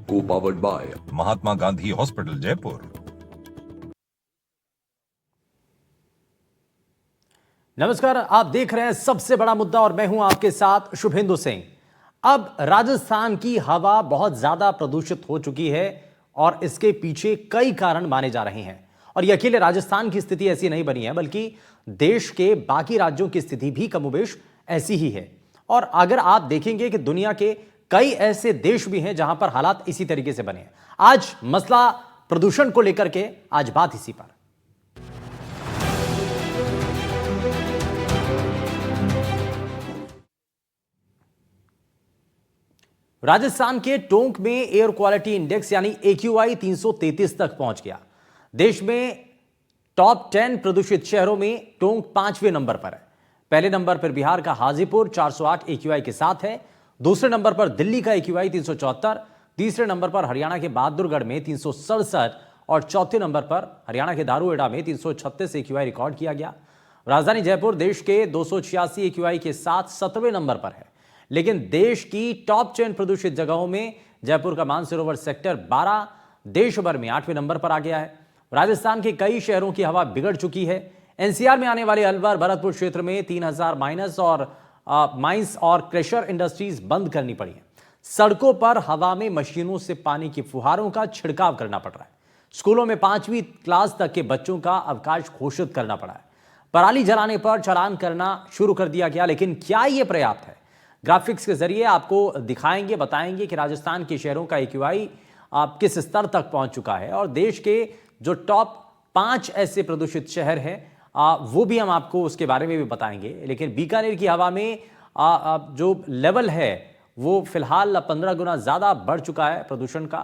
Co-powered by Mahatma Gandhi hospital Jaipur. नमस्कार, आप देख रहे हैं सबसे बड़ा मुद्दा और मैं हूं आपके साथ शुभेंदु सिंह। अब राजस्थान की हवा बहुत ज्यादा प्रदूषित हो चुकी है और इसके पीछे कई कारण माने जा रहे हैं। और ये अकेले राजस्थान की स्थिति ऐसी नहीं बनी है, बल्कि देश के बाकी राज्यों की स्थिति भी कमोबेश ऐसी ही है। और अगर आप देखेंगे कि दुनिया के कई ऐसे देश भी हैं जहां पर हालात इसी तरीके से बने हैं। आज मसला प्रदूषण को लेकर के, आज बात इसी पर। राजस्थान के टोंक में एयर क्वालिटी इंडेक्स यानी AQI 333 तक पहुंच गया। देश में टॉप 10 प्रदूषित शहरों में टोंक 5वें नंबर पर है। पहले नंबर पर बिहार का हाजीपुर 408 AQI के साथ है। दूसरे नंबर पर दिल्ली का AQI 374, तीसरे नंबर पर हरियाणा के बहादुरगढ़ में 367 और चौथे नंबर पर हरियाणा के दारूहेड़ा में 336 AQI रिकॉर्ड किया गया। राजधानी जयपुर देश के 286 AQI के साथ 7वें नंबर पर है। लेकिन देश की टॉप 10 प्रदूषित जगहों में जयपुर का मानसरोवर सेक्टर 12 देश भर में 8वें नंबर पर आ गया है। राजस्थान के कई शहरों की हवा बिगड़ चुकी है। NCR में आने वाले अलवर भरतपुर क्षेत्र में 3000 माइंस और क्रेशर इंडस्ट्रीज बंद करनी पड़ी है। सड़कों पर हवा में मशीनों से पानी की फुहारों का छिड़काव करना पड़ रहा है। स्कूलों में 5वीं क्लास तक के बच्चों का अवकाश घोषित करना पड़ा है। पराली जलाने पर चालान करना शुरू कर दिया गया, लेकिन क्या यह पर्याप्त है? ग्राफिक्स के जरिए आपको दिखाएंगे, बताएंगे कि राजस्थान के शहरों का AQI किस स्तर तक पहुंच चुका है और देश के जो टॉप 5 ऐसे प्रदूषित शहर हैं वो भी हम आपको उसके बारे में भी बताएंगे। लेकिन बीकानेर की हवा में जो लेवल है वो फिलहाल 15 गुना ज्यादा बढ़ चुका है प्रदूषण का।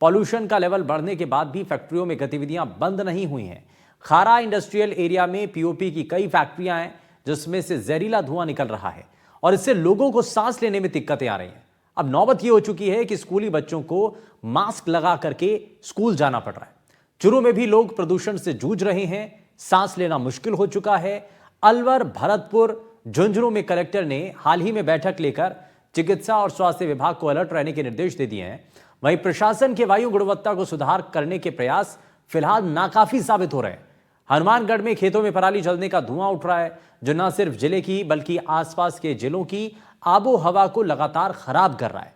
पॉल्यूशन का लेवल बढ़ने के बाद भी फैक्ट्रियों में गतिविधियां बंद नहीं हुई हैं। खारा इंडस्ट्रियल एरिया में POP की कई फैक्ट्रियां हैं जिसमें से जहरीला धुआं निकल रहा है और इससे लोगों को सांस लेने में दिक्कतें आ रही हैं। अब नौबत यह हो चुकी है कि स्कूली बच्चों को मास्क लगा करके स्कूल जाना पड़ रहा है। चुरू में भी लोग प्रदूषण से जूझ रहे हैं, सांस लेना मुश्किल हो चुका है। अलवर, भरतपुर, झुंझुनू में कलेक्टर ने हाल ही में बैठक लेकर चिकित्सा और स्वास्थ्य विभाग को अलर्ट रहने के निर्देश दे दिए हैं। वहीं प्रशासन के वायु गुणवत्ता को सुधार करने के प्रयास फिलहाल नाकाफी साबित हो रहे हैं। हनुमानगढ़ में खेतों में पराली जलने का धुआं उठ रहा है जो न सिर्फ जिले की बल्कि आसपास के जिलों की आबो हवा को लगातार खराब कर रहा है।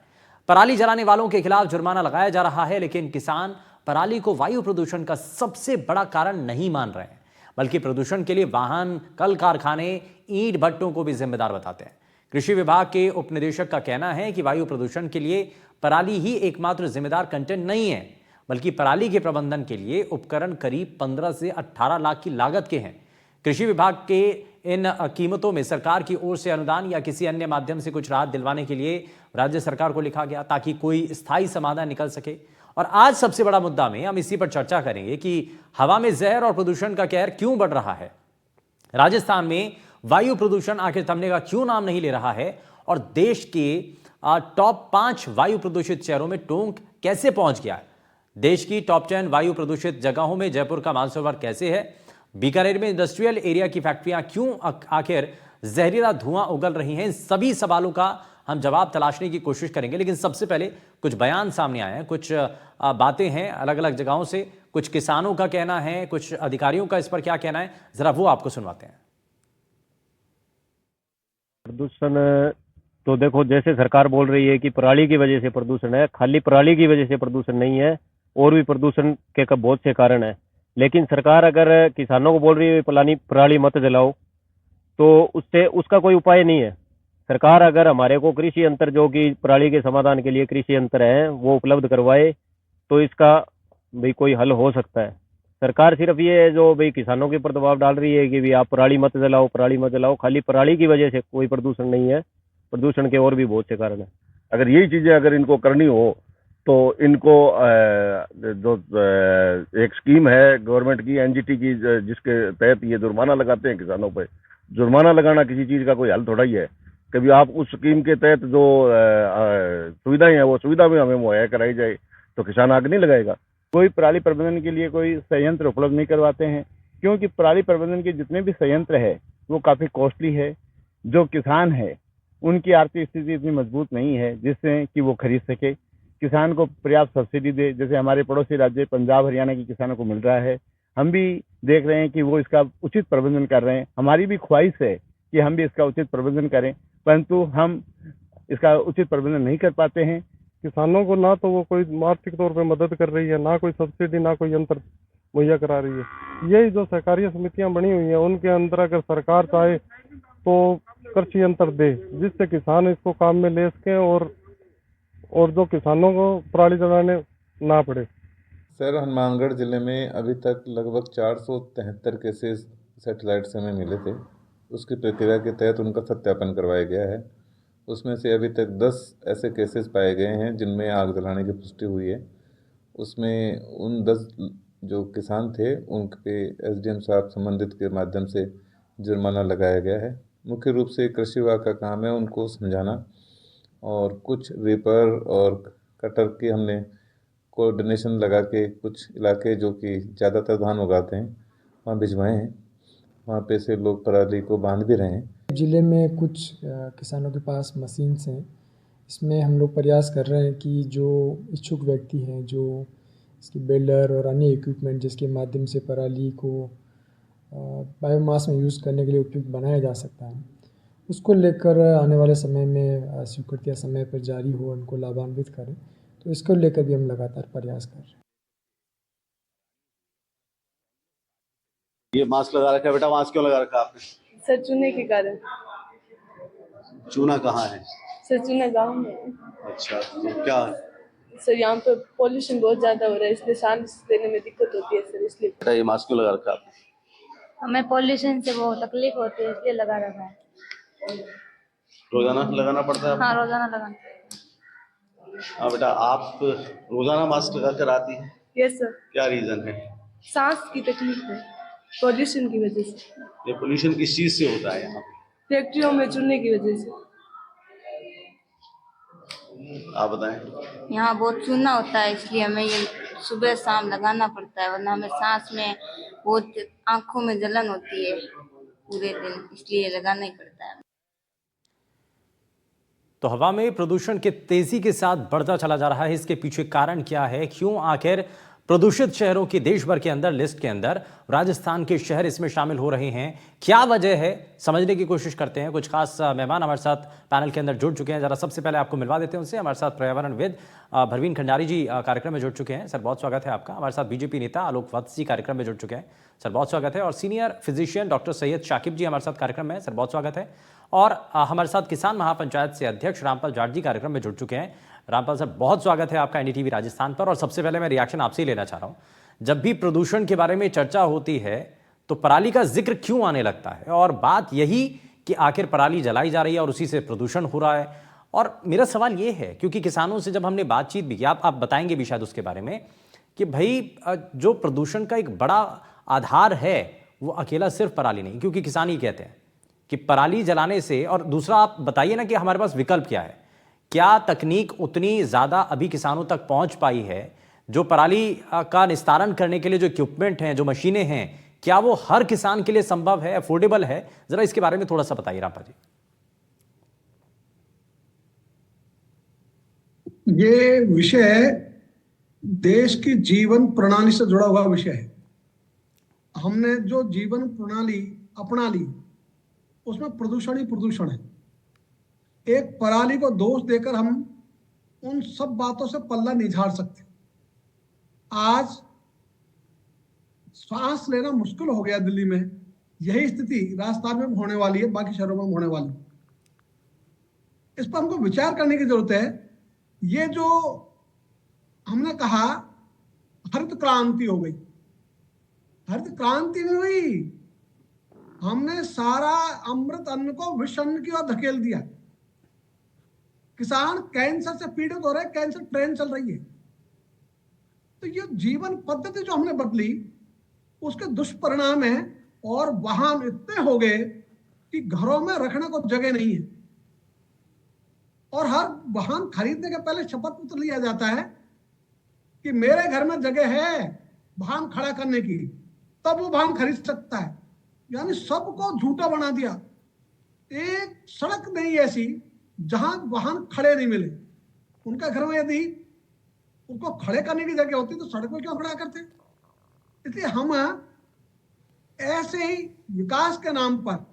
पराली जलाने वालों के खिलाफ जुर्माना लगाया जा रहा है, लेकिन किसान पराली को वायु प्रदूषण का सबसे बड़ा कारण नहीं मान रहे हैं, बल्कि प्रदूषण के लिए वाहन, कल कारखाने, ईंट भट्टों को भी जिम्मेदार बताते हैं। कृषि विभाग के उपनिदेशक का कहना है कि वायु प्रदूषण के लिए पराली ही एकमात्र जिम्मेदार कंटेंट नहीं है, बल्कि पराली के प्रबंधन के लिए उपकरण करीब 15 से 18 लाख की लागत के हैं। कृषि विभाग के इन कीमतों में सरकार की ओर से अनुदान या किसी अन्य माध्यम से कुछ राहत दिलवाने के लिए राज्य सरकार को लिखा गया ताकि कोई स्थायी समाधान निकल सके। और आज सबसे बड़ा मुद्दा में हम इसी पर चर्चा करेंगे कि हवा में जहर और प्रदूषण का कहर क्यों बढ़ रहा है, राजस्थान में वायु प्रदूषण आखिर थमने का क्यों नाम नहीं ले रहा है और देश के टॉप 5 वायु प्रदूषित शहरों में टोंक कैसे पहुंच गया है। देश की टॉप 10 वायु प्रदूषित जगहों में जयपुर का मानसरोवर कैसे है, बीकानेर में इंडस्ट्रियल एरिया की फैक्ट्रियां क्यों आखिर जहरीला धुआं उगल रही हैं। इन सभी सवालों का हम जवाब तलाशने की कोशिश करेंगे। लेकिन सबसे पहले कुछ बयान सामने आए हैं, कुछ बातें हैं अलग अलग जगहों से, कुछ किसानों का कहना है, कुछ अधिकारियों का इस पर क्या कहना है, जरा वो आपको सुनवाते हैं। प्रदूषण तो देखो, जैसे सरकार बोल रही है कि पराली की वजह से प्रदूषण है, खाली पराली की वजह से प्रदूषण नहीं है, और भी प्रदूषण के बहुत से कारण है। लेकिन सरकार अगर किसानों को बोल रही है पराली मत जलाओ, तो उससे उसका कोई उपाय नहीं है। सरकार अगर हमारे को कृषि यंत्र, जो कि पराली के समाधान के लिए कृषि यंत्र है, वो उपलब्ध करवाए तो इसका भाई कोई हल हो सकता है। सरकार सिर्फ ये जो भाई किसानों के ऊपर दबाव डाल रही है कि भाई आप पराली मत जलाओ, पराली मत जलाओ, खाली पराली की वजह से कोई प्रदूषण नहीं है, प्रदूषण के और भी बहुत से कारण है। अगर यही चीजें अगर इनको करनी हो तो इनको जो एक स्कीम है गवर्नमेंट की, NGT की, जिसके तहत ये जुर्माना लगाते हैं किसानों पे, जुर्माना लगाना किसी चीज का कोई हल थोड़ा ही है। कभी आप उस स्कीम के तहत जो सुविधाएं हैं वो सुविधा भी हमें मुहैया कराई जाए तो किसान आग नहीं लगाएगा। कोई पराली प्रबंधन के लिए कोई संयंत्र उपलब्ध नहीं करवाते हैं, क्योंकि पराली प्रबंधन के जितने भी संयंत्र है वो काफी कॉस्टली है। जो किसान है उनकी आर्थिक स्थिति इतनी मजबूत नहीं है जिससे कि वो खरीद सके, किसान को पर्याप्त सब्सिडी दे, जैसे हमारे पड़ोसी राज्य पंजाब हरियाणा के किसानों को मिल रहा है। हम भी देख रहे हैं कि वो इसका उचित प्रबंधन कर रहे हैं। हमारी भी ख्वाहिश है कि हम भी इसका उचित प्रबंधन करें, परंतु हम इसका उचित प्रबंधन नहीं कर पाते हैं। किसानों को ना तो वो कोई आर्थिक तौर पे मदद कर रही है, ना कोई सब्सिडी, ना कोई यंत्र मुहैया करा रही है। यही जो सहकारी समितियां बनी हुई हैं उनके अंदर अगर सरकार चाहे तो कृषि यंत्र दे, जिससे किसान इसको काम में ले सकें और जो किसानों को पराली जलाने ना पड़े। सर, हनुमानगढ़ ज़िले में अभी तक लगभग 473 केसेस सैटेलाइट से हमें मिले थे। उसकी प्रक्रिया के तहत उनका सत्यापन करवाया गया है। उसमें से अभी तक 10 ऐसे केसेस पाए गए हैं जिनमें आग जलाने की पुष्टि हुई है। उसमें उन 10 जो किसान थे उन पे एसडीएम साहब संबंधित के माध्यम से जुर्माना लगाया गया है। मुख्य रूप से कृषि विभाग का काम है उनको समझाना, और कुछ रीपर और कटर की हमने कोऑर्डिनेशन लगा के कुछ इलाके जो कि ज़्यादातर धान उगाते हैं वहाँ भिजवाए हैं। वहाँ पे से लोग पराली को बांध भी रहे हैं। ज़िले में कुछ किसानों के पास मशीन्स हैं। इसमें हम लोग प्रयास कर रहे हैं कि जो इच्छुक व्यक्ति हैं, जो इसकी बेलर और अन्य इक्विपमेंट जिसके माध्यम से पराली को बायोमास में यूज़ करने के लिए उपयुक्त बनाया जा सकता है, उसको लेकर आने वाले समय में स्वीकृतियाँ समय पर जारी हो, उनको लाभान्वित करें। तो इसको लेकर भी हम लगातार प्रयास कर रहे हैं। ये मास्क लगा रखा है बेटा, मास्क क्यों लगा रखा है आपने? सर चूने के कारण। चूना कहाँ है? सर चूना गाँव में है। अच्छा, तो क्या? सर यहाँ पे पॉल्यूशन बहुत ज्यादा हो रहा है, इसलिए सांस लेने में दिक्कत होती है सर, इसलिए। बेटा ये मास्क क्यों लगा रखा है आपने? हमें पॉल्यूशन से बहुत तकलीफ होती है, इसलिए लगा रखा है। रोजाना लगाना पड़ता है? हाँ, रोजाना लगाना। हाँ बेटा, आप रोजाना मास्क लगा कर आती हैं? Yes sir. क्या रीजन है? सांस की तकलीफ है, पॉल्यूशन की वजह से। ये पोल्यूशन किस चीज से होता है यहाँ पे? फैक्ट्रियों में चूने की वजह से। आप बताएं। यहाँ बहुत चूना होता है, इसलिए हमें ये सुबह शाम लगाना पड़ता है, वरना हमें सांस में बहुत, आंखों में जलन होती है पूरे दिन, इसलिए लगाना ही पड़ता है। तो हवा में प्रदूषण के तेजी के साथ बढ़ता चला जा रहा है, इसके पीछे कारण क्या है? क्यों आखिर प्रदूषित शहरों की देश भर के अंदर लिस्ट के अंदर राजस्थान के शहर इसमें शामिल हो रहे हैं? क्या वजह है, समझने की कोशिश करते हैं। कुछ खास मेहमान हमारे साथ पैनल के अंदर जुड़ चुके हैं। जरा सबसे पहले आपको मिलवा देते हैं उनसे। हमारे साथ पर्यावरणविद भरवीन खंडारी जी कार्यक्रम में जुड़ चुके हैं। सर बहुत स्वागत है आपका। हमारे साथ बीजेपी नेता आलोक वत्स जी कार्यक्रम में जुड़ चुके हैं। सर बहुत स्वागत है। और senior physician doctor Syed Shakib ji हमारे साथ कार्यक्रम में। सर बहुत स्वागत है। और हमारे साथ किसान महापंचायत से अध्यक्ष रामपाल जाट जी कार्यक्रम में जुड़ चुके हैं। रामपाल सर बहुत स्वागत है आपका एनडीटीवी राजस्थान पर। और सबसे पहले मैं रिएक्शन आपसे ही लेना चाह रहा हूं, जब भी प्रदूषण के बारे में चर्चा होती है तो पराली का जिक्र क्यों आने लगता है? और बात यही कि आखिर पराली जलाई जा रही है और उसी से प्रदूषण हो रहा है। और मेरा सवाल ये है, क्योंकि किसानों से जब हमने बातचीत भी की, आप बताएंगे भी शायद उसके बारे में, कि भाई जो प्रदूषण का एक बड़ा आधार है वो अकेला सिर्फ पराली नहीं, क्योंकि किसान ही कहते हैं कि पराली जलाने से, और दूसरा आप बताइए ना कि हमारे पास विकल्प क्या है? क्या तकनीक उतनी ज़्यादा अभी किसानों तक पहुंच पाई है? जो पराली का निस्तारण करने के लिए जो इक्विपमेंट हैं, जो मशीनें हैं, क्या वो हर किसान के लिए संभव है, अफोर्डेबल है? जरा इसके बारे में थोड़ा सा बताइए रामपाल जी। ये विषय देश की जीवन प्रणाली से जुड़ा हुआ विषय है। हमने जो जीवन प्रणाली अपना ली उसमें प्रदूषण ही प्रदूषण है। एक पराली को दोष देकर हम उन सब बातों से पल्ला नहीं झाड़ सकते। आज सांस लेना मुश्किल हो गया दिल्ली में, यही स्थिति राजस्थान में होने वाली है, बाकी शहरों में होने वाली। इस पर हमको विचार करने की जरूरत है। ये जो हमने कहा हरित क्रांति हो गई, हरित क्रांति नहीं हुई। हमने सारा अमृत अन्न को विष अन्न की ओर धकेल दिया। किसान कैंसर से पीड़ित हो रहे, कैंसर ट्रेन चल रही है। तो ये जीवन पद्धति जो हमने बदली उसके दुष्परिणाम है। और वाहन इतने हो गए कि घरों में रखने को जगह नहीं है, और हर वाहन खरीदने के पहले शपथ पत्र लिया जाता है कि मेरे घर में जगह है वाहन खड़ा करने की, तब वो वाहन खरीद सकता है। यानी सबको झूठा बना दिया। एक सड़क नहीं ऐसी जहां वाहन खड़े नहीं मिले। उनका घर में यदि उसको खड़े करने की जगह होती तो सड़क पे क्यों खड़ा करते? इसलिए हम ऐसे ही विकास के नाम पर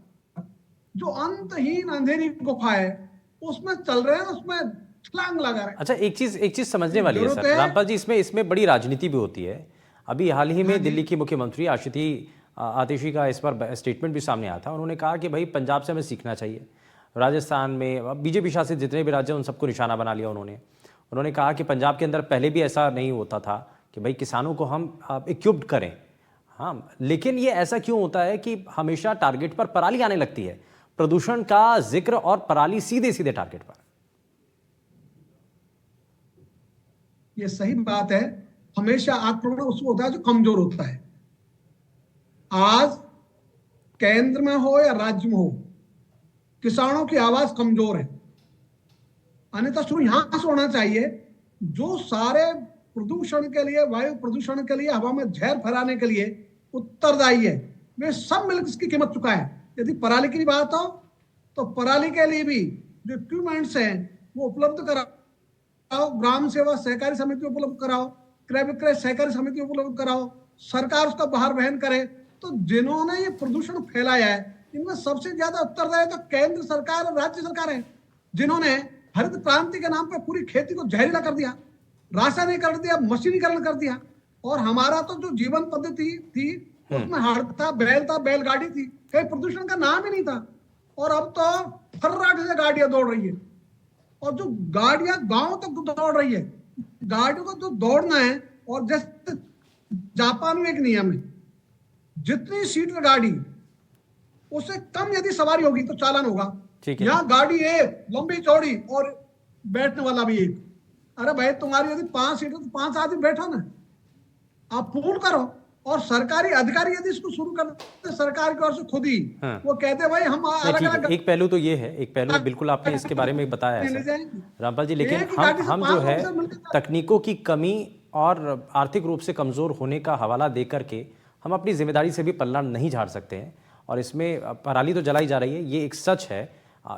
जो अंतहीन अंधेरी गुफा है उसमें चल रहे हैं, उसमें छलांग लगा रहे हैं। अच्छा, एक चीज समझने वाली है जरूरत सर है। रामपाल जी, इसमें बड़ी राजनीति भी होती है। अभी हाल ही में दिल्ली की मुख्यमंत्री आतिशी का इस पर स्टेटमेंट भी सामने आया था। उन्होंने कहा कि भाई पंजाब से हमें सीखना चाहिए। राजस्थान में बीजेपी शासित जितने भी राज्य हैं उन सबको निशाना बना लिया उन्होंने कहा कि पंजाब के अंदर पहले भी ऐसा नहीं होता था कि भाई किसानों को हम इक्विप्ड करें। हाँ, लेकिन ये ऐसा क्यों होता है कि हमेशा टारगेट पर पराली आने लगती है? प्रदूषण का जिक्र और पराली सीधे सीधे टारगेट पर। ये सही बात है। हमेशा आक्रमण उसको होता है जो कमजोर होता है। आज केंद्र में हो या राज्य में हो, किसानों की आवाज कमजोर है। अन्यथा शुरू यहां से होना चाहिए। जो सारे प्रदूषण के लिए, वायु प्रदूषण के लिए, हवा में जहर फैलाने के लिए उत्तरदायी है, वे सब मिलकर इसकी कीमत चुकाए। यदि पराली की बात हो तो पराली के लिए भी जो इक्विपमेंट्स हैं वो उपलब्ध कराओ, ग्राम सेवा सहकारी समिति उपलब्ध कराओ, क्रय विक्रय सहकारी समिति उपलब्ध कराओ, सरकार उसका भार वहन करे। तो जिन्होंने ये प्रदूषण फैलाया है इनमें सबसे ज्यादा उत्तरदायी तो केंद्र सरकार और राज्य सरकार है, जिन्होंने हरित क्रांति के नाम पर पूरी खेती को जहरीला कर दिया, रासायनिकरण कर दिया, मशीनीकरण कर दिया। और हमारा तो जो जीवन पद्धति थी उसमें हड़ था, बैलगाड़ी थी, कहीं प्रदूषण का नाम ही नहीं था। और अब तो फर्राटे से गाड़ियां दौड़ रही है, और जो गाड़ियां गांव तक दौड़ रही है। गाड़ियों को जो दौड़ना है, और जैसे जापान में एक नियम है, जितनी सीटर गाड़ी उससे कम यदि सवारी होगी तो चालान होगा। यहाँ गाड़ी एक लंबी चौड़ी और बैठने वाला भी एक। अरे भाई, तुम्हारी यदि 5 सीटर तो 5 आदमी बैठो ना, आप पूर्ण करो। और सरकारी अधिकारी यदि इसको शुरू करते सरकार की ओर से खुद ही, वो कहते भाई हम अलग अलग। एक पहलू तो ये है, एक पहलू बिल्कुल आपने इसके बारे में बताया है रामपाल जी, लेकिन हम जो है तकनीकों की कमी और आर्थिक रूप से कमजोर होने का हवाला दे करके हम अपनी जिम्मेदारी से भी पल्ला नहीं झाड़ सकते हैं। और इसमें पराली तो जलाई जा रही है, ये एक सच है।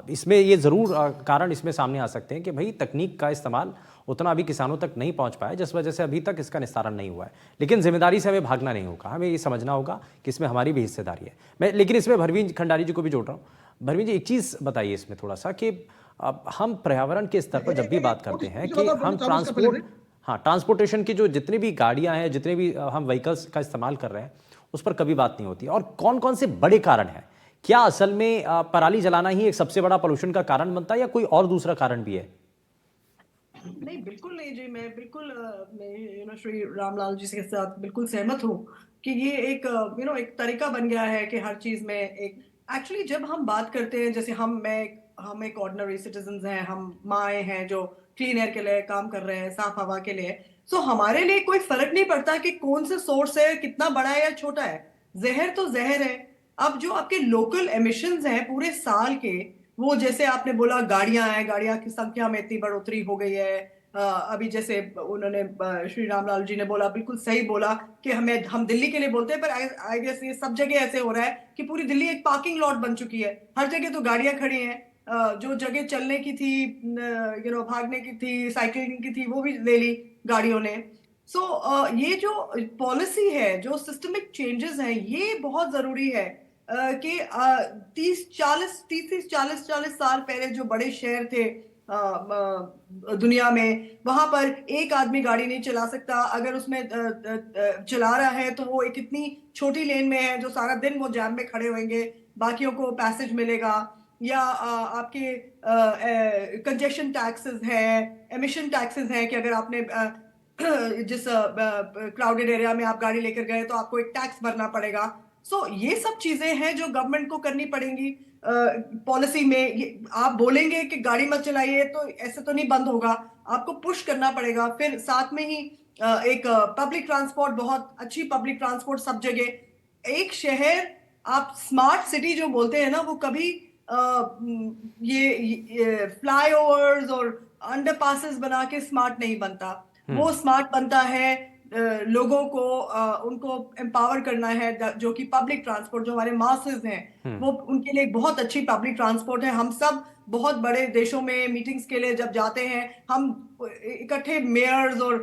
इसमें ये ज़रूर कारण इसमें सामने आ सकते हैं कि भाई तकनीक का इस्तेमाल उतना अभी किसानों तक नहीं पहुंच पाया, जिस वजह से अभी तक इसका निस्तारण नहीं हुआ है। लेकिन जिम्मेदारी से हमें भागना नहीं होगा, हमें ये समझना होगा कि इसमें हमारी भी हिस्सेदारी है। मैं लेकिन इसमें भरवीन खंडारी जी को भी जोड़ रहा हूँ। भरवीन जी, एक चीज़ बताइए इसमें थोड़ा सा कि हम पर्यावरण के स्तर पर जब भी बात करते हैं कि हम ट्रांसपोर्टेशन की जो जितनी भी गाड़ियाँ हैं, जितने भी हम व्हीकल्स का इस्तेमाल कर रहे हैं, उस पर कभी बात नहीं होती। और कौन कौन से बड़े कारण हैं? क्या असल में पराली जलाना ही एक सबसे बड़ा पोल्यूशन का कारण बनता है या कोई और दूसरा कारण भी है? नहीं, बिल्कुल नहीं जी। मैं बिल्कुल श्री रामलाल जी के साथ बिल्कुल सहमत हूँ कि ये एक एक तरीका बन गया है कि हर चीज में एक एक्चुअली जब हम बात करते हैं, जैसे हम एक ऑर्डिनरी सिटीजन हैं, हम माएँ हैं जो क्लीन एयर के लिए काम कर रहे हैं, साफ हवा के लिए। सो हमारे लिए कोई फर्क नहीं पड़ता कि कौन से सोर्स है, कितना बड़ा है या छोटा है। जहर तो जहर है। अब जो आपके लोकल एमिशंस हैं पूरे साल के, वो जैसे आपने बोला गाड़ियां हैं, गाड़ियां की संख्या में इतनी बढ़ोतरी हो गई है। अभी जैसे उन्होंने श्री रामलाल जी ने बोला, बिल्कुल सही बोला कि हम दिल्ली के लिए बोलते हैं, पर आई गेस ये सब जगह ऐसे हो रहा है कि पूरी दिल्ली एक पार्किंग लॉट बन चुकी है। हर जगह तो गाड़ियां खड़ी हैं। जो जगह चलने की थी, भागने की थी, साइकिलिंग की थी, वो भी ले ली गाड़ियों ने। सो ये जो पॉलिसी है, जो सिस्टमिक चेंजेस हैं, ये बहुत जरूरी है कि 30-40 साल पहले जो बड़े शहर थे दुनिया में, वहां पर एक आदमी गाड़ी नहीं चला सकता। अगर उसमें चला रहा है तो वो एक इतनी छोटी लेन में है जो सारा दिन वो जाम में खड़े होंगे, बाकियों को पैसेज मिलेगा। या आपके कंजेशन टैक्सेस हैं, एमिशन टैक्सेस हैं कि अगर आपने जिस क्राउडेड एरिया में आप गाड़ी लेकर गए तो आपको एक टैक्स भरना पड़ेगा। सो ये सब चीजें हैं जो गवर्नमेंट को करनी पड़ेंगी पॉलिसी में। आप बोलेंगे कि गाड़ी मत चलाइए तो ऐसे तो नहीं बंद होगा, आपको पुश करना पड़ेगा। फिर साथ में ही एक पब्लिक ट्रांसपोर्ट, बहुत अच्छी पब्लिक ट्रांसपोर्ट सब जगह। एक शहर आप स्मार्ट सिटी जो बोलते हैं ना, वो कभी ये फ्लाईओवर्स और अंडरपासेस बना के स्मार्ट नहीं बनता। वो स्मार्ट बनता है लोगों को उनको एम्पावर करना है, जो कि पब्लिक ट्रांसपोर्ट, जो हमारे मासेस हैं वो उनके लिए एक बहुत अच्छी पब्लिक ट्रांसपोर्ट है। हम सब बहुत बड़े देशों में मीटिंग्स के लिए जब जाते हैं, हम इकट्ठे मेयर्स और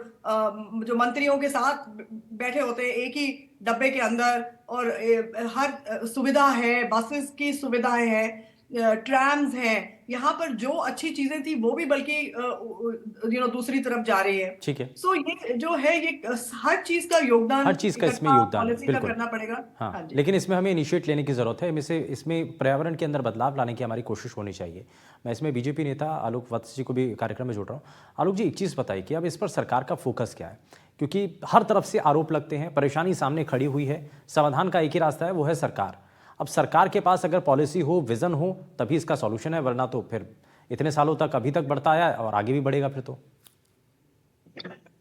जो मंत्रियों के साथ बैठे होते हैं एक ही डब्बे के अंदर, और हर सुविधा है, बसेस की सुविधाएं हैं, ट्रैम्स हैं, यहाँ पर जो अच्छी चीजें थी वो भी बल्कि दूसरी तरफ जा रही है। ठीक है। सो ये जो है, ये हर चीज का योगदान, हर चीज का इसमें योगदान है, पॉलिसी का बिल्कुल करना पड़ेगा। हाँ, हाँ जी। लेकिन इसमें हमें इनिशिएट लेने की जरूरत है, इसमें पर्यावरण के अंदर बदलाव लाने की हमारी कोशिश होनी चाहिए। मैं इसमें बीजेपी नेता आलोक वत्स जी को भी कार्यक्रम में जोड़ रहा हूँ। आलोक जी, एक चीज़ बताइए कि अब इस पर सरकार का फोकस क्या है, क्योंकि हर तरफ से आरोप लगते हैं, परेशानी सामने खड़ी हुई है, समाधान का एक ही रास्ता है, वो है सरकार। अब सरकार के पास अगर पॉलिसी हो, विजन हो, तभी इसका सॉल्यूशन है, वरना तो फिर इतने सालों तक अभी तक बढ़ता आया है और आगे भी बढ़ेगा फिर तो।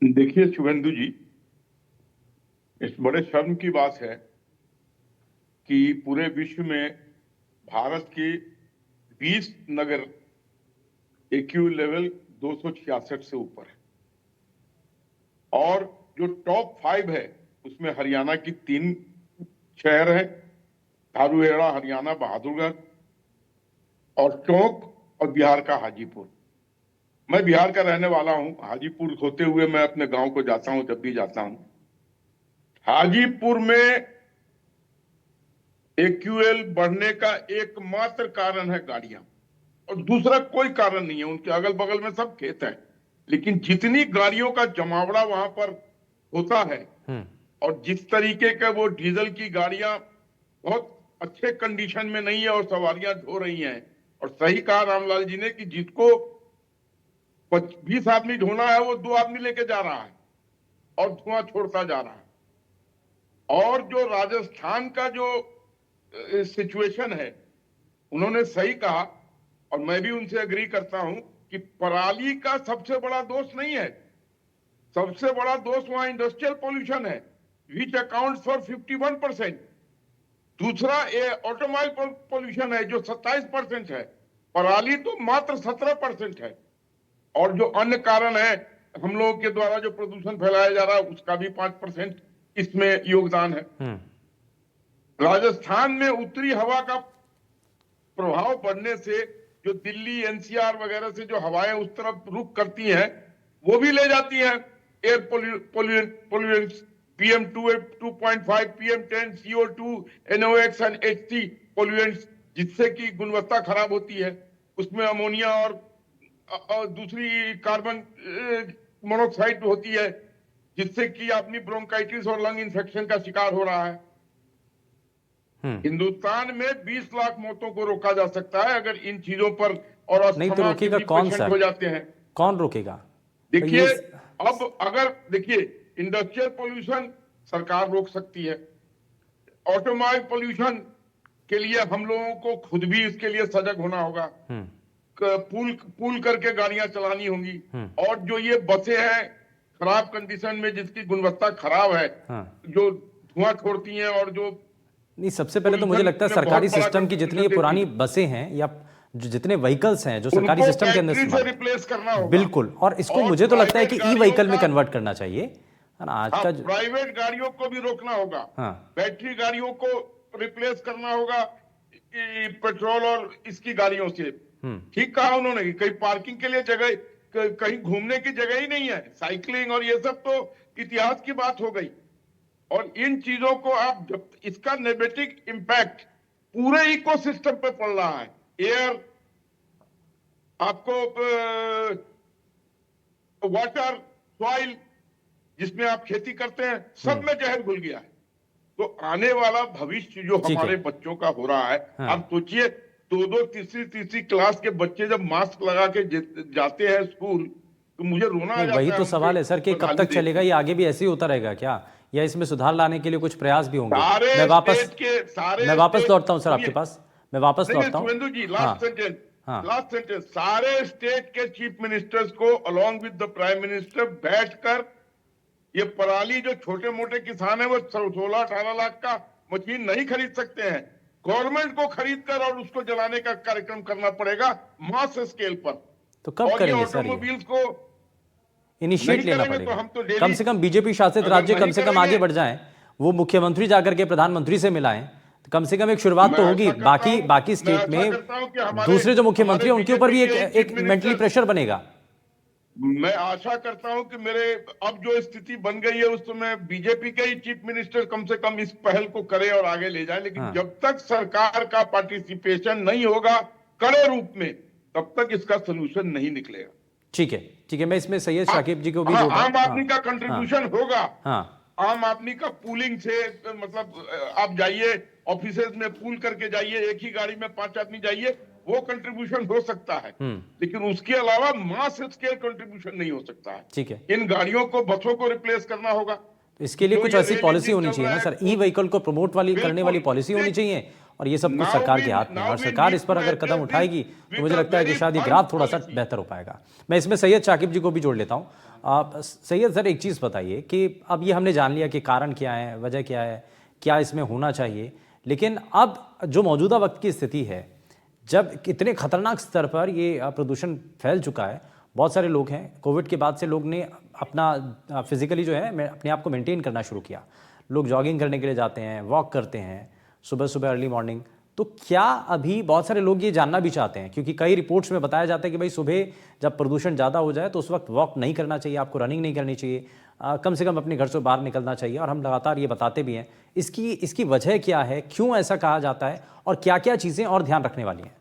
देखिए शुभेंदु जी, इस बड़े शर्म की बात है कि पूरे विश्व में भारत के 20 नगर एक्यू लेवल 266 से ऊपर है, और जो टॉप 5 है उसमें हरियाणा की 3 शहर हैं, धारूहेड़ा हरियाणा, बहादुरगढ़ और टोंक, और बिहार का हाजीपुर। मैं बिहार का रहने वाला हूं, हाजीपुर होते हुए मैं अपने गांव को जाता हूं जब भी जाता हूं। हाजीपुर में एक्यूएल बढ़ने का एकमात्र कारण है गाड़ियां, और दूसरा कोई कारण नहीं है। उनके अगल बगल में सब खेत है, लेकिन जितनी गाड़ियों का जमावड़ा वहां पर होता है और जिस तरीके का वो डीजल की गाड़ियां बहुत अच्छे कंडीशन में नहीं है और सवारियां ढो रही हैं, और सही कहा रामलाल जी ने कि जिसको 20 आदमी ढोना है वो 2 आदमी लेके जा रहा है और धुआं छोड़ता जा रहा है। और जो राजस्थान का जो सिचुएशन है, उन्होंने सही कहा और मैं भी उनसे एग्री करता हूं कि पराली का सबसे बड़ा दोष नहीं है, सबसे बड़ा दोष वहां इंडस्ट्रियल पोल्यूशन है, विच अकाउंट्स फॉर 51%। दूसरा ये ऑटोमोबाइल पोल्यूशन है जो 27% है, पराली तो मात्र 17% है, और जो अन्य कारण है हम लोगों के द्वारा जो प्रदूषण फैलाया जा रहा है उसका भी 5% इसमें योगदान है। राजस्थान में उत्तरी हवा का प्रभाव बढ़ने से जो दिल्ली एनसीआर वगैरह से जो हवाएं उस तरफ रुख करती हैं वो भी ले जाती हैं air pollutants, PM2.5, PM10, CO2, NOx और HC पोल्यूएंट्स, जिससे कि गुणवत्ता खराब होती है। उसमें अमोनिया और दूसरी कार्बन मोनोऑक्साइड होती है, जिससे कि आदमी ब्रोंकाइटिस और लंग इन्फेक्शन का शिकार हो रहा है। हिंदुस्तान में 20 लाख मौतों को रोका जा सकता है अगर इन चीजों पर, और नहीं तो रोकेगा कौन सर? हो जाते हैं, कौन रोकेगा? देखिए अब अगर देखिए इंडस्ट्रियल पोल्यूशन सरकार रोक सकती है, ऑटोमोबाइल पोल्यूशन के लिए हम लोगों को खुद भी इसके लिए सजग होना होगा, पूल करके गाड़ियां चलानी होंगी, और जो ये बसें हैं खराब कंडीशन में जिसकी गुणवत्ता खराब है, जो धुआं छोड़ती हैं और जो नहीं, सबसे पहले तो मुझे लगता है सरकारी सिस्टम की जितनी ये पुरानी बसें हैं या जो जितने व्हीकल्स हैं जो सरकारी सिस्टम के अंदर रिप्लेस करना होगा, बिल्कुल, और इसको मुझे तो लगता है कि ई व्हीकल में कन्वर्ट करना चाहिए, है ना। आज का प्राइवेट गाड़ियों को भी रोकना होगा, बैटरी गाड़ियों को रिप्लेस करना होगा पेट्रोल और इसकी गाड़ियों से। ठीक कहा उन्होंने कि कहीं पार्किंग के लिए जगह, कहीं घूमने की जगह ही नहीं है, साइकिलिंग और ये सब तो इतिहास की बात हो गई। और इन चीजों को आप जब इसका नेगेटिव इम्पैक्ट पूरे इकोसिस्टम पे पड़ रहा है, एयर, आपको वाटर, सॉइल जिसमें आप खेती करते हैं, सब में जहर घुल गया है। तो आने वाला भविष्य जो हमारे बच्चों का हो रहा है, आप सोचिए 2-2, तीसरी क्लास के बच्चे जब मास्क लगा के जाते हैं स्कूल, तो मुझे रोना आ जाता है। वही तो सवाल है सर कि कब तक चलेगा ये, आगे भी ऐसे ही होता रहेगा क्या, या इसमें सुधार लाने के लिए कुछ प्रयास भी होंगे? मैं वापस लौटता हूं सर आपके पास, मैं वापस लौटता हूं। सुवेंदु जी, लास्ट सेंटेंस, सारे स्टेट के चीफ मिनिस्टर्स को along with the prime minister बैठकर ये पराली, जो छोटे मोटे किसान है वो 16-18 लाख का मशीन नहीं खरीद सकते हैं, गवर्नमेंट को खरीद कर और उसको जलाने का कार्यक्रम करना पड़ेगा मास स्केल पर। तो कब करेंगे सर? ऑटोमोबाइल्स को इनिशिएट नहीं लेना करेंगे तो पड़ेगा। हम तो डेली कम से कम बीजेपी शासित अगर राज्य कम नहीं से कम आगे करेंगे बढ़ जाएं, वो मुख्यमंत्री जाकर के प्रधानमंत्री से मिलाएं, तो कम से कम एक शुरुआत मैं तो आशा होगी। करता बाकी हूं बाकी मैं स्टेट आशा में करता हूं कि हमारे दूसरे जो मुख्यमंत्री हैं हमारे उनके ऊपर भी बीजेपी के एक चीफ मेंटली मिनिस्टर प्रेशर बनेगा। मैं आशा करता हूं कि मेरे अब जो स्थिति बन गई है उसमें बीजेपी के ही चीफ मिनिस्टर कम से कम इस पहल को करे और आगे ले जाए, लेकिन हाँ। जब तक सरकार का पार्टिसिपेशन नहीं होगा कड़े रूप में, तब तक इसका सोल्यूशन नहीं निकलेगा। ठीक है, मैं इसमें सैयद शाकिब जी को भी हाँ, जोड़ रहा हूं। आम आदमी का कंट्रीब्यूशन होगा। हाँ, आम आदमी का पूलिंग से, मतलब आप जाइए ऑफिसेज में पूल करके जाइए, एक ही गाड़ी में 5 आदमी जाइए, वो कंट्रीब्यूशन हो सकता है, लेकिन उसके अलावा मास स्केल कंट्रीब्यूशन नहीं हो सकता है। ठीक है, इन गाड़ियों को, बसों को रिप्लेस करना होगा। इसके लिए जो कुछ ये ऐसी रेल पॉलिसी इंजन होनी चल चाहिए ना रहा है, सर, ई व्हीकल को प्रमोट वाली करने वाली पॉलिसी होनी चाहिए, और ये सब कुछ सरकार के हाथ में है, और सरकार इस पर अगर कदम उठाएगी तो मुझे लगता है कि शायद ये ग्राफ थोड़ा सा बेहतर हो पाएगा। मैं इसमें सैयद शाकिब जी को भी जोड़ लेता हूँ। आप सैयद सर एक चीज़ बताइए कि अब ये हमने जान लिया कि कारण क्या है, वजह क्या है, क्या इसमें होना चाहिए, लेकिन अब जो मौजूदा वक्त की स्थिति है, जब इतने खतरनाक स्तर पर ये प्रदूषण फैल चुका है, बहुत सारे लोग हैं, कोविड के बाद से लोग ने अपना फिजिकली जो है अपने आप को मेंटेन करना शुरू किया। लोग जॉगिंग करने के लिए जाते हैं, वॉक करते हैं सुबह सुबह अर्ली मॉर्निंग। तो क्या अभी बहुत सारे लोग ये जानना भी चाहते हैं, क्योंकि कई रिपोर्ट्स में बताया जाता है कि भाई सुबह जब प्रदूषण ज़्यादा हो जाए तो उस वक्त वॉक नहीं करना चाहिए, आपको रनिंग नहीं करनी चाहिए, कम से कम अपने घर से बाहर निकलना चाहिए, और हम लगातार ये बताते भी हैं। इसकी वजह क्या है, क्यों ऐसा कहा जाता है, और क्या क्या चीज़ें और ध्यान रखने वाली हैं?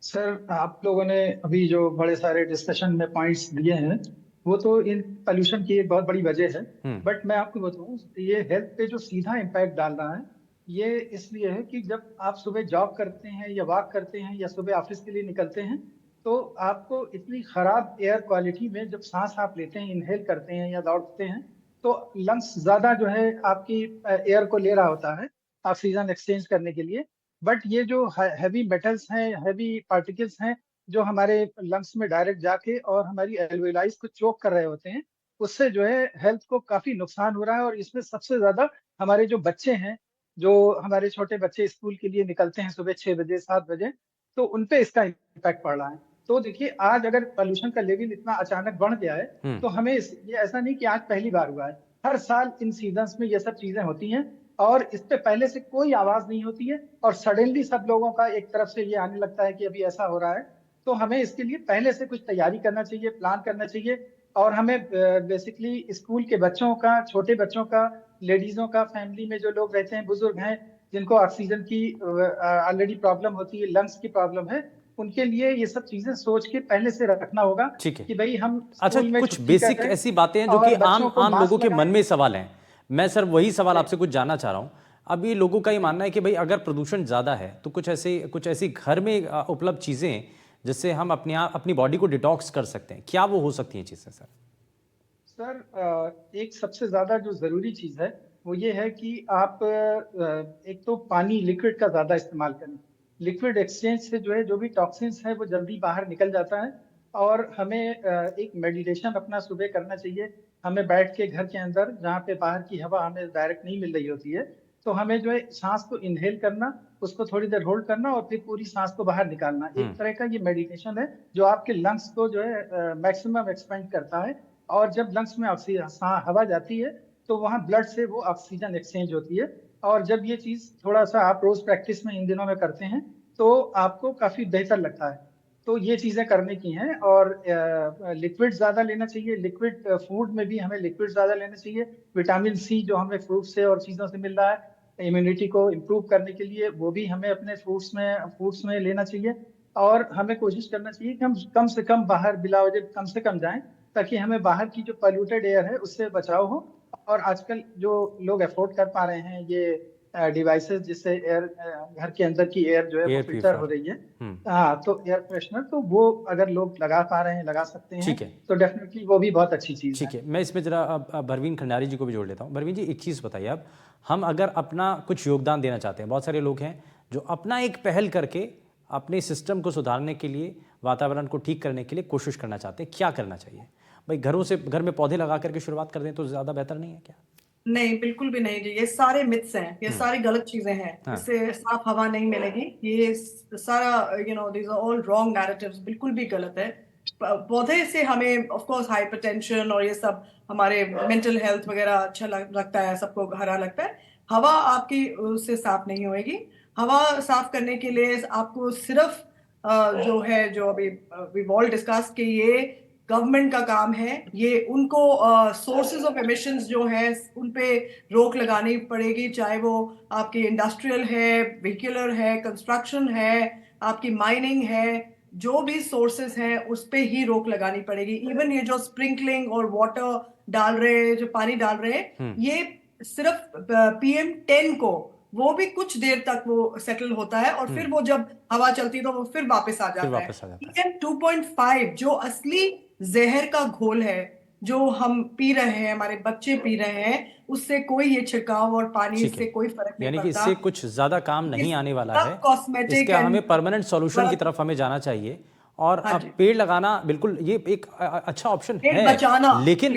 सर, आप लोगों ने अभी जो बड़े सारे डिस्कशन में पॉइंट्स दिए हैं, वो तो इन पोल्यूशन की एक बहुत बड़ी वजह है। बट मैं आपको बताऊं, ये हेल्थ पे जो सीधा इम्पैक्ट डाल रहा है, ये इसलिए है कि जब आप सुबह जॉब करते हैं या वॉक करते हैं या सुबह ऑफिस के लिए निकलते हैं, तो आपको इतनी खराब एयर क्वालिटी में जब सांस आप लेते हैं, इनहेल करते हैं या दौड़ते हैं, तो लंग्स ज्यादा जो है आपकी एयर को ले रहा होता है ऑक्सीजन एक्सचेंज करने के लिए। बट ये जो हैवी मेटल्स हैं, हैवी पार्टिकल्स हैं, जो हमारे लंग्स में डायरेक्ट जाके और हमारी एल्वेलाइज को चोक कर रहे होते हैं, उससे जो है हेल्थ को काफी नुकसान हो रहा है। और इसमें सबसे ज्यादा हमारे जो बच्चे हैं, जो हमारे छोटे बच्चे स्कूल के लिए निकलते हैं सुबह 6 बजे 7 बजे, तो उन पे इसका इम्पैक्ट पड़ रहा है। तो देखिए, आज अगर पोल्यूशन का लेवल इतना अचानक बढ़ गया है, तो हमें ये ऐसा नहीं कि आज पहली बार हुआ है, हर साल इन सीजन्स में ये सब चीजें होती हैं, और इस पे पहले से कोई आवाज नहीं होती है, और सडनली सब लोगों का एक तरफ से ये आने लगता है कि अभी ऐसा हो रहा है। तो हमें इसके लिए पहले से कुछ तैयारी करना चाहिए, प्लान करना चाहिए, और हमें बेसिकली स्कूल के बच्चों का, छोटे बच्चों का, लेडीजों का, फैमिली में जो लोग रहते हैं, बुजुर्ग हैं, जिनको ऑक्सीजन की ऑलरेडी प्रॉब्लम होती है, लंग्स की प्रॉब्लम है, उनके लिए ये सब चीजें सोच के पहले से रखना होगा। ठीक है कि भाई हम अच्छा, कुछ बेसिक ऐसी बातें हैं जो कि आम लोगों के मन में सवाल हैं। मैं सर वही सवाल आपसे कुछ जानना चाह रहा हूँ। अब ये लोगों का ये मानना है कि भाई अगर प्रदूषण ज़्यादा है तो कुछ ऐसी घर में उपलब्ध चीज़ें जिससे हम अपनी बॉडी को डिटॉक्स कर सकते हैं, क्या वो हो सकती हैं चीज़ें सर? सर, एक सबसे ज़्यादा जो ज़रूरी चीज़ है वो ये है कि आप एक तो पानी, लिक्विड का ज़्यादा इस्तेमाल करें। लिक्विड एक्सचेंज से जो है जो भी टॉक्सिन्स है वो जल्दी बाहर निकल जाता है। और हमें एक मेडिटेशन अपना सुबह करना चाहिए। हमें बैठ के घर के अंदर, जहाँ पे बाहर की हवा हमें डायरेक्ट नहीं मिल रही होती है, तो हमें जो है सांस को इनहेल करना, उसको थोड़ी देर होल्ड करना और फिर पूरी सांस को बाहर निकालना। एक तरह का ये मेडिटेशन है जो आपके लंग्स को जो है मैक्सिमम एक्सपेंड करता है। और जब लंग्स में हवा जाती है तो वहाँ ब्लड से वो ऑक्सीजन एक्सचेंज होती है। और जब ये चीज़ थोड़ा सा आप रोज प्रैक्टिस में इन दिनों में करते हैं तो आपको काफ़ी बेहतर लगता है। तो ये चीज़ें करने की हैं। और लिक्विड ज़्यादा लेना चाहिए। लिक्विड फूड में भी हमें लिक्विड ज़्यादा लेना चाहिए। विटामिन सी जो हमें फ्रूट से और चीज़ों से मिल रहा है इम्यूनिटी को इम्प्रूव करने के लिए, वो भी हमें अपने फ्रूट्स में लेना चाहिए। और हमें कोशिश करना चाहिए कि हम कम से कम बाहर बिला वजह कम से कम जाएं, ताकि हमें बाहर की जो पॉल्यूटेड एयर है उससे बचाव हो। और आजकल जो लोग अफोर्ड कर पा रहे हैं ये डिवाइसेस जिससे एयर, घर के अंदर की एयर जो है वो फिल्टर हो रही है, हाँ, तो एयर फ्रेशनर, तो वो अगर लोग लगा पा रहे हैं, लगा सकते हैं, तो डेफिनेटली वो भी बहुत अच्छी चीज़ है। ठीक है, मैं इसमें जरा परवीन खंडारी जी को भी जोड़ लेता हूँ। परवीन जी, एक चीज़ बताइए, अब हम अगर अपना कुछ योगदान देना चाहते हैं, बहुत सारे लोग हैं जो अपना एक पहल करके अपने सिस्टम को सुधारने के लिए, वातावरण को ठीक करने के लिए कोशिश करना चाहते हैं, क्या करना चाहिए? भाई घर में पौधे लगा करके शुरुआत कर दें तो ज़्यादा बेहतर नहीं है क्या? नहीं, बिल्कुल भी नहीं जी। ये सारे मिथ्स हैं, ये सारी गलत चीजें हैं। इससे साफ हवा नहीं मिलेगी। ये सारा these are all wrong narratives, बिल्कुल भी गलत है। पौधे से हमें ऑफ कोर्स हाइपरटेंशन और ये सब हमारे मेंटल हेल्थ वगैरह अच्छा लगता है, सबको हरा लगता है। हवा आपकी उससे साफ नहीं होएगी। हवा साफ करने के लिए आपको सिर्फ जो है, जो अभी वी ऑल डिस्कस कि ये गवर्नमेंट का काम है, ये उनको सोर्सेज ऑफ एमिशंस जो है उन पे रोक लगानी पड़ेगी, चाहे वो आपकी इंडस्ट्रियल है, व्हीकुलर है, कंस्ट्रक्शन है, आपकी माइनिंग है, जो भी सोर्सेज हैं उस पे ही रोक लगानी पड़ेगी। इवन ये जो स्प्रिंकलिंग और वाटर डाल रहे हैं, जो पानी डाल रहे हैं, ये सिर्फ PM10 को, वो भी कुछ देर तक वो सेटल होता है और फिर वो जब हवा चलती है तो वो फिर वापस आ जाता है। PM2.5 जो असली जहर का घोल है, जो हम पी रहे हैं, हमारे बच्चे पी रहे हैं, उससे कोई ये छिड़काव और पानी से कोई फर्क नहीं यानी पड़ता। कि इससे कुछ ज्यादा काम नहीं आने वाला है, कॉस्मेटिक इसका हमें परमानेंट सॉल्यूशन की तरफ हमें जाना चाहिए। और अब पेड़ लगाना बिल्कुल ये एक अच्छा ऑप्शन है,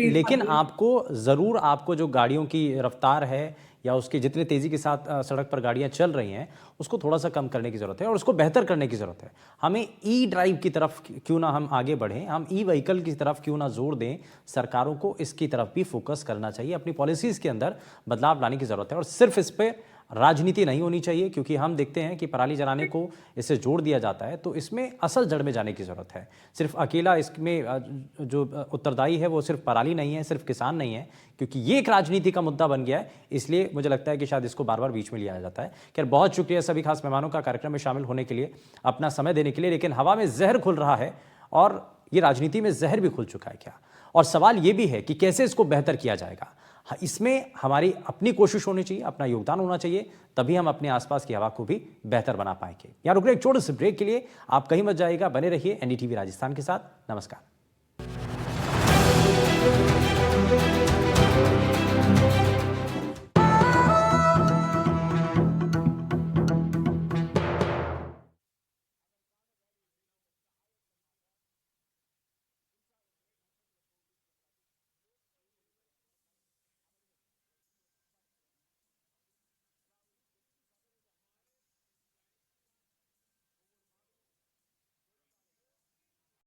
लेकिन आपको जरूर, आपको जो गाड़ियों की रफ्तार है या उसकी जितनी तेजी के साथ सड़क पर गाड़ियां चल रही हैं, उसको थोड़ा सा कम करने की जरूरत है और उसको बेहतर करने की जरूरत है। हमें ई ड्राइव की तरफ क्यों ना हम आगे बढ़ें, हम ई व्हीकल की तरफ क्यों ना जोर दें। सरकारों को इसकी तरफ भी फोकस करना चाहिए, अपनी पॉलिसीज के अंदर बदलाव लाने की जरूरत है और सिर्फ इस पर राजनीति नहीं होनी चाहिए, क्योंकि हम देखते हैं कि पराली जलाने को इससे जोड़ दिया जाता है, तो इसमें असल जड़ में जाने की ज़रूरत है। सिर्फ अकेला इसमें जो उत्तरदायी है वो सिर्फ पराली नहीं है, सिर्फ किसान नहीं है, क्योंकि ये एक राजनीति का मुद्दा बन गया है। इसलिए मुझे लगता है कि शायद इसको बार बार बीच में लिया जाता है। खैर, बहुत शुक्रिया सभी खास मेहमानों का कार्यक्रम में शामिल होने के लिए, अपना समय देने के लिए। लेकिन हवा में जहर घुल रहा है और ये राजनीति में जहर भी घुल चुका है क्या? और सवाल ये भी है कि कैसे इसको बेहतर किया जाएगा। इसमें हमारी अपनी कोशिश होनी चाहिए, अपना योगदान होना चाहिए, तभी हम अपने आसपास की हवा को भी बेहतर बना पाएंगे। यहाँ रुक रहे एक छोटे से ब्रेक के लिए, आप कहीं मत जाइएगा, बने रहिए NDTV राजस्थान के साथ। नमस्कार।